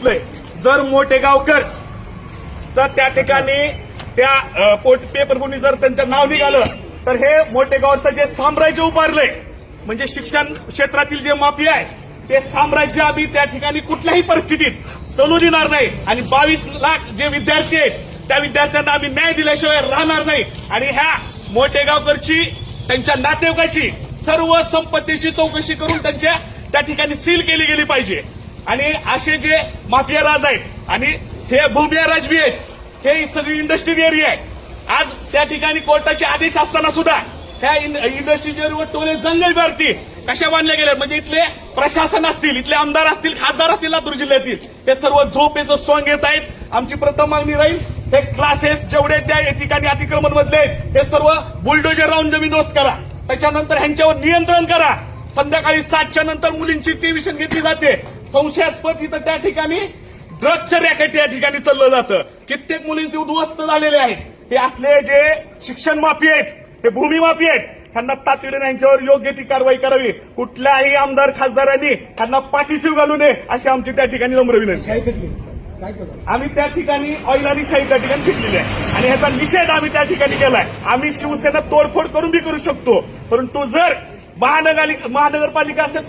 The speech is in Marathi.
सांगितलंय, जर मोठेगावकर जर त्या ठिकाणी त्या पेपर कोणी जर त्यांचं नाव निघालं तर हे मोठेगावचं जे साम्राज्य उभारलंय, म्हणजे शिक्षण क्षेत्रातील जे माफिया आहे ते साम्राज्य आम्ही त्या ठिकाणी कुठल्याही परिस्थितीत चालू देणार नाही. आणि 22 लाख जे विद्यार्थी आहेत त्या विद्यार्थ्यांना आम्ही न्याय दिल्याशिवाय राहणार नाही. आणि ह्या मोठेगावकरची त्यांच्या नातेवाईकाची सर्व संपत्तीची चौकशी करून त्यांच्या त्या ठिकाणी सील केली गेली पाहिजे. आणि असे जे माफिया राज आहेत आणि हे भूमिया राजबी आहेत, हे सगळी इंडस्ट्रियल एरिया आहे. आज त्या ठिकाणी कोर्टाचे आदेश असताना सुद्धा ह्या इंडस्ट्रियल एरियावर टोले जंगल भरती कशा बांधल्या गेल्या, म्हणजे इथले प्रशासन असतील, इथले आमदार असतील, खासदार असतील लातूर जिल्ह्यातील, हे सर्व झोपेचं सोंग घेत आहेत. आमची प्रथम मागणी राहील, हे क्लासेस जेवढे त्या ठिकाणी अतिक्रमण मधले आहेत हे सर्व बुलडोजर राहून जमीनदोस्त करा. त्याच्यानंतर ह्यांच्यावर नियंत्रण करा. संध्याकाळी 7च्या नंतर मुलींची ट्युशन घेतली जाते. संशयास्पद इथं त्या ठिकाणी ड्रग्सचं रॅकेट या ठिकाणी चाललं जातं. कित्येक मुलींचे उद्ध्वस्त झालेले आहेत. हे असले जे शिक्षण माफी आहेत, हे भूमी माफी आहेत, त्यांना तातडीने यांच्यावर योग्य ती कारवाई करावी. कुठल्याही आमदार खासदारांनी त्यांना पाठीशी घालू नये अशी आमची त्या ठिकाणी नम्र विनंती. आम्ही त्या ठिकाणी ऑइल आणि शाही त्या ठिकाणी फेकलेली आहे आणि ह्याचा निषेध आम्ही त्या ठिकाणी केलाय. आम्ही शिवसेना तोडफोड करून बी करू शकतो, परंतु जर महानगरपालिका असेल